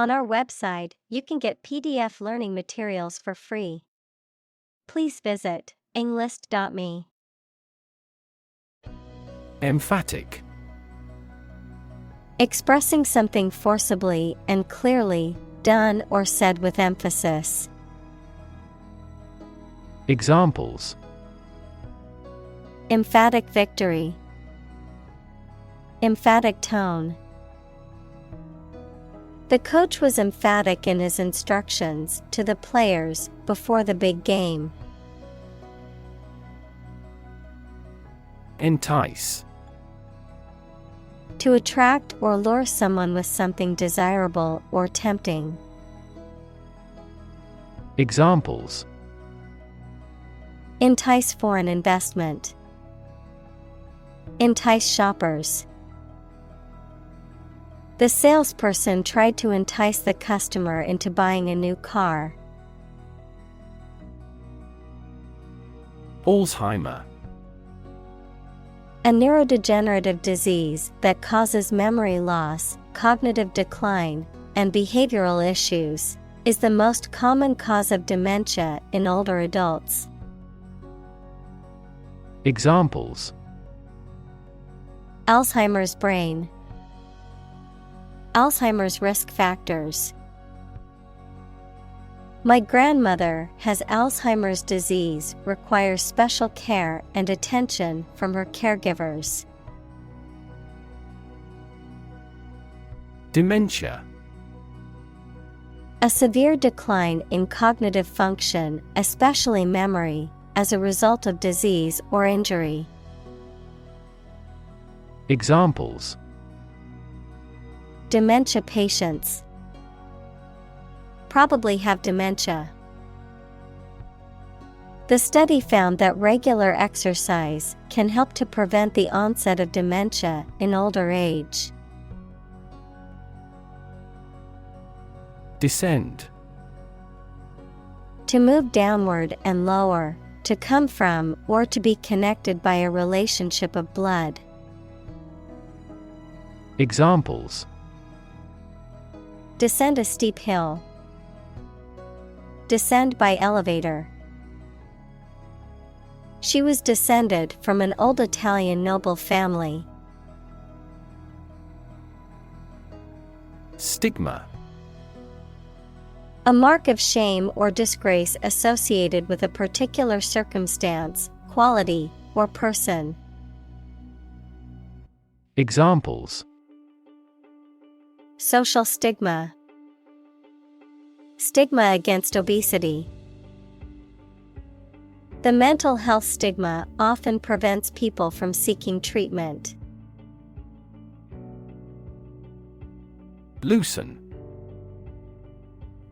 On our website, you can get PDF learning materials for free. Please visit englist.me. Emphatic. Expressing something forcibly and clearly, done or said with emphasis. Examples: Emphatic victory. Emphatic tone. The coach was emphatic in his instructions to the players before the big game. Entice. To attract or lure someone with something desirable or tempting. Examples: Entice foreign investment. Entice shoppers. The salesperson tried to entice the customer into buying a new car. Alzheimer. A neurodegenerative disease that causes memory loss, cognitive decline, and behavioral issues, is the most common cause of dementia in older adults. Examples: Alzheimer's brain. Alzheimer's risk factors. My grandmother has Alzheimer's disease, requires special care and attention from her caregivers. Dementia. A severe decline in cognitive function, especially memory, as a result of disease or injury. Examples: Dementia patients probably have dementia. The study found that regular exercise can help to prevent the onset of dementia in older age. Descend. To move downward and lower, to come from or to be connected by a relationship of blood. Examples: Descend a steep hill. Descend by elevator. She was descended from an old Italian noble family. Stigma. A mark of shame or disgrace associated with a particular circumstance, quality, or person. Examples: Social stigma. Stigma against obesity. The mental health stigma often prevents people from seeking treatment. Loosen.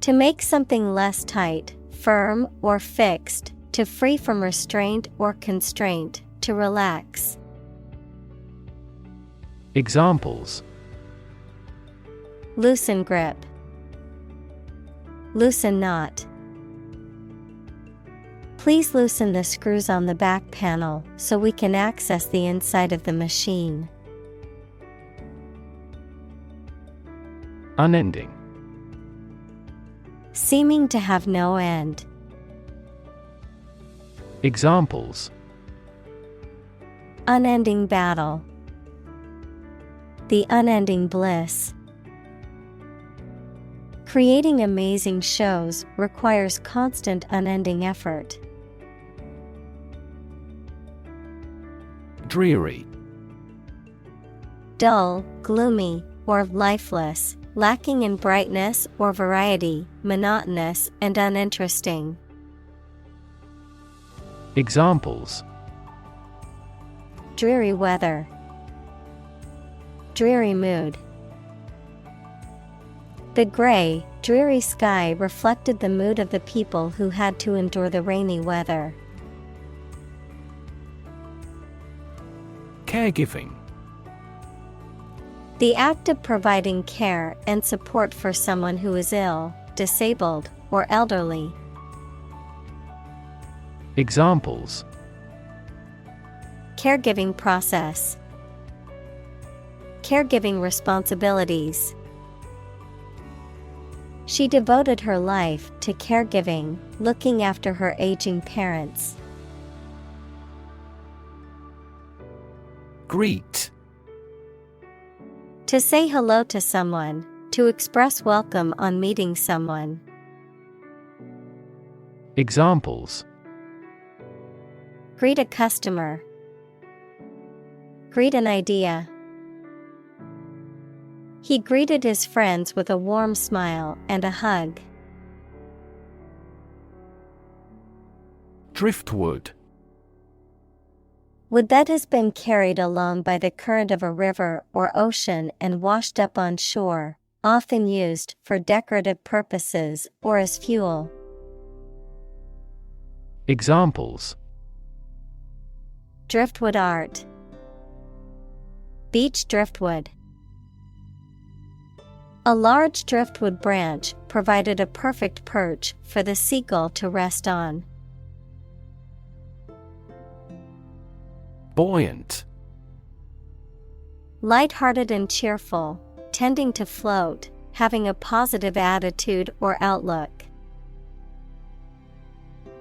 To make something less tight, firm, or fixed, to free from restraint or constraint, to relax. Examples: Loosen grip. Loosen knot. Please loosen the screws on the back panel so we can access the inside of the machine. Unending. Seeming to have no end. Examples: Unending battle. The unending bliss. Creating amazing shows requires constant unending effort. Dreary. Dull, gloomy, or lifeless, lacking in brightness or variety, monotonous and uninteresting. Examples: Dreary weather. Dreary mood. The gray, dreary sky reflected the mood of the people who had to endure the rainy weather. Caregiving. The act of providing care and support for someone who is ill, disabled, or elderly. Examples: Caregiving process. Caregiving responsibilities. She devoted her life to caregiving, looking after her aging parents. Greet. To say hello to someone, to express welcome on meeting someone. Examples: Greet a customer. Greet an idea. He greeted his friends with a warm smile and a hug. Driftwood. Wood that has been carried along by the current of a river or ocean and washed up on shore, often used for decorative purposes or as fuel. Examples: Driftwood art. Beach driftwood. A large driftwood branch provided a perfect perch for the seagull to rest on. Buoyant. Light-hearted and cheerful, tending to float, having a positive attitude or outlook.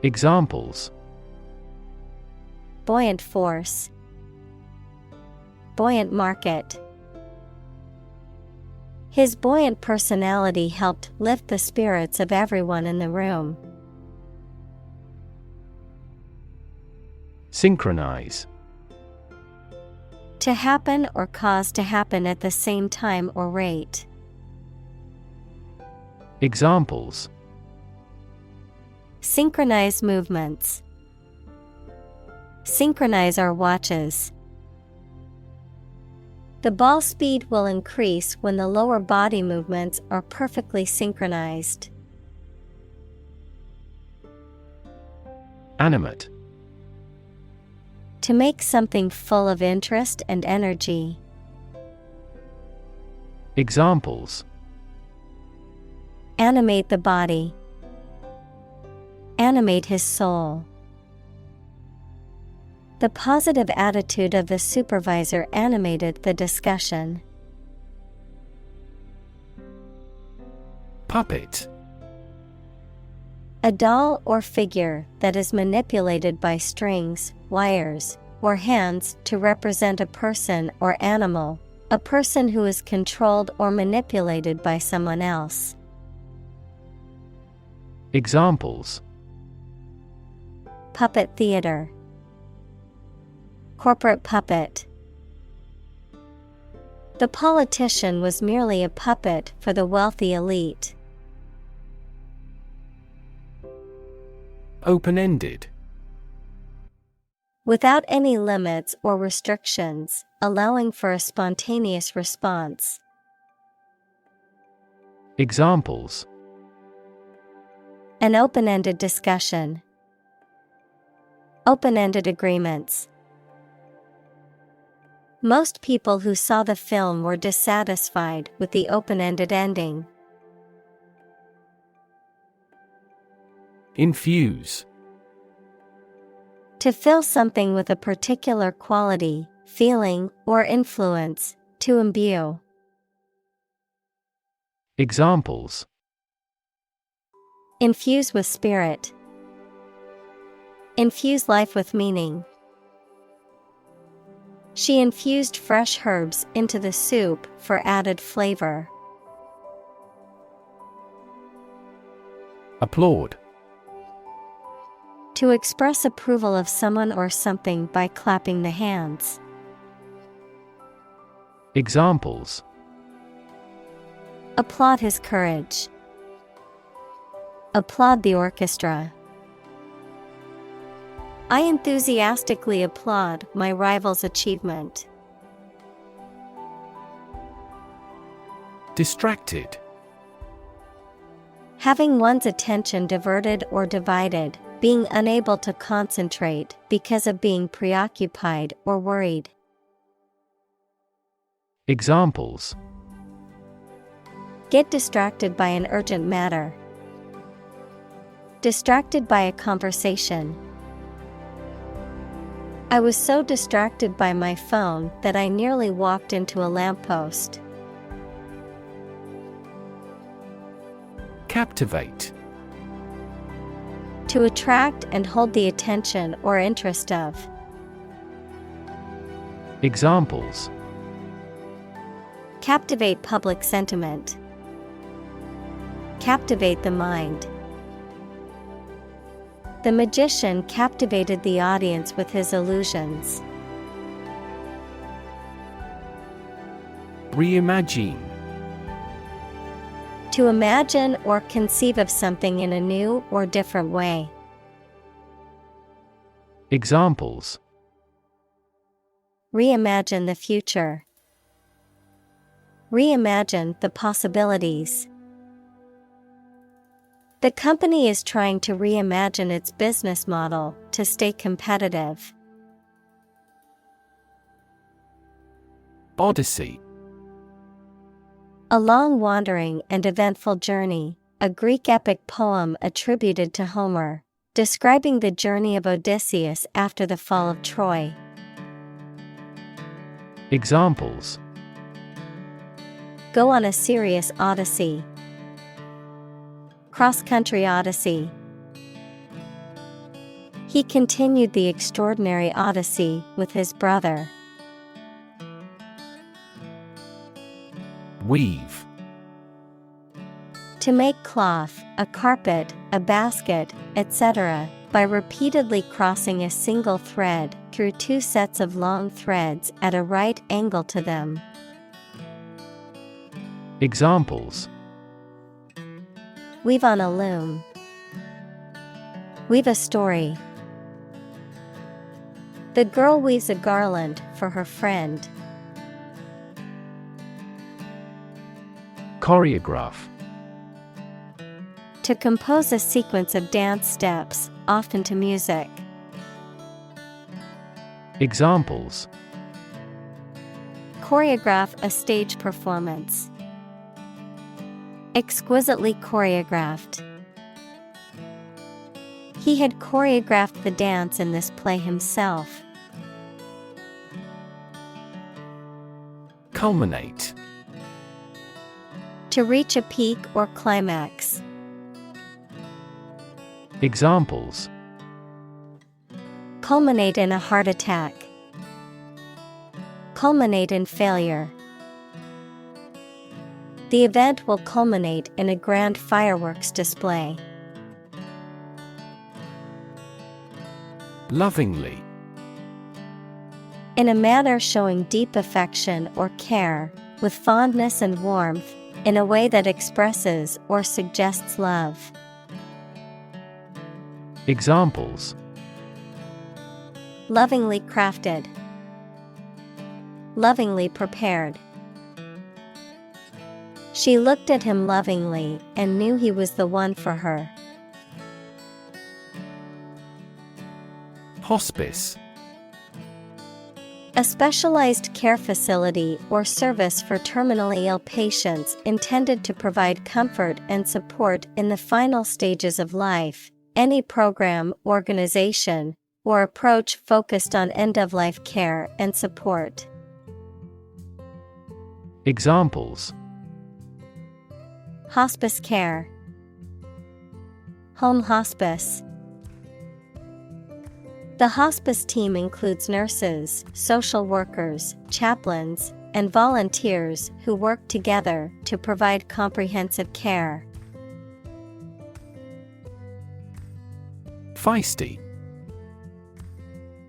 Examples: Buoyant force. Buoyant market. His buoyant personality helped lift the spirits of everyone in the room. Synchronize. To happen or cause to happen at the same time or rate. Examples: Synchronize movements. Synchronize our watches. The ball speed will increase when the lower body movements are perfectly synchronized. Animate. To make something full of interest and energy. Examples: Animate the body. Animate his soul. The positive attitude of the supervisor animated the discussion. Puppet. A doll or figure that is manipulated by strings, wires, or hands to represent a person or animal, a person who is controlled or manipulated by someone else. Examples: Puppet theater. Corporate puppet. The politician was merely a puppet for the wealthy elite. Open-ended. Without any limits or restrictions, allowing for a spontaneous response. Examples: An open-ended discussion. Open-ended agreements. Most people who saw the film were dissatisfied with the open-ended ending. Infuse. To fill something with a particular quality, feeling, or influence, to imbue. Examples: Infuse with spirit. Infuse life with meaning. She infused fresh herbs into the soup for added flavor. Applaud. To express approval of someone or something by clapping the hands. Examples: Applaud his courage. Applaud the orchestra. I enthusiastically applaud my rival's achievement. Distracted. Having one's attention diverted or divided, being unable to concentrate because of being preoccupied or worried. Examples: Get distracted by an urgent matter. Distracted by a conversation. I was so distracted by my phone that I nearly walked into a lamppost. Captivate. To attract and hold the attention or interest of. Examples: Captivate public sentiment. Captivate the mind. The magician captivated the audience with his illusions. Reimagine. To imagine or conceive of something in a new or different way. Examples: Reimagine the future. Reimagine the possibilities. The company is trying to reimagine its business model to stay competitive. Odyssey. A long wandering and eventful journey, a Greek epic poem attributed to Homer, describing the journey of Odysseus after the fall of Troy. Examples: Go on a serious odyssey. Cross-country odyssey. He continued the extraordinary odyssey with his brother. Weave. To make cloth, a carpet, a basket, etc., by repeatedly crossing a single thread through two sets of long threads at a right angle to them. Examples: Weave on a loom. Weave a story. The girl weaves a garland for her friend. Choreograph. To compose a sequence of dance steps, often to music. Examples: Choreograph a stage performance. Exquisitely choreographed. He had choreographed the dance in this play himself. Culminate. To reach a peak or climax. Examples: Culminate in a heart attack. Culminate in failure. The event will culminate in a grand fireworks display. Lovingly. In a manner showing deep affection or care, with fondness and warmth, in a way that expresses or suggests love. Examples: Lovingly crafted. Lovingly prepared. She looked at him lovingly and knew he was the one for her. Hospice. A specialized care facility or service for terminally ill patients intended to provide comfort and support in the final stages of life. Any program, organization, or approach focused on end-of-life care and support. Examples: Hospice care. Home hospice. The hospice team includes nurses, social workers, chaplains, and volunteers who work together to provide comprehensive care. Feisty.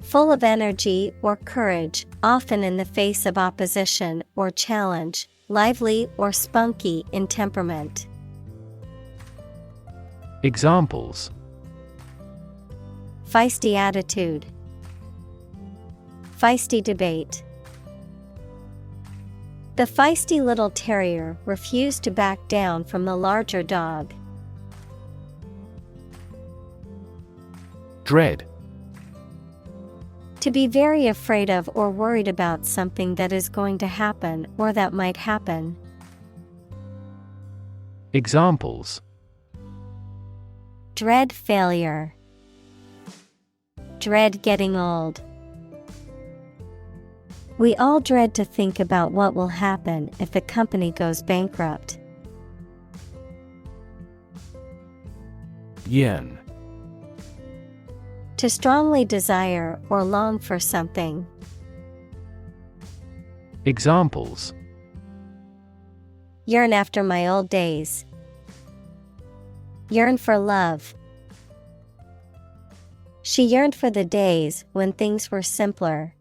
Full of energy or courage, often in the face of opposition or challenge, lively or spunky in temperament. Examples: Feisty attitude. Feisty debate. The feisty little terrier refused to back down from the larger dog. Dread. To be very afraid of or worried about something that is going to happen or that might happen. Examples: Dread failure. Dread getting old. We all dread to think about what will happen if the company goes bankrupt. Yearn. To strongly desire or long for something. Examples: Yearn after my old days. Yearn for love. She yearned for the days when things were simpler.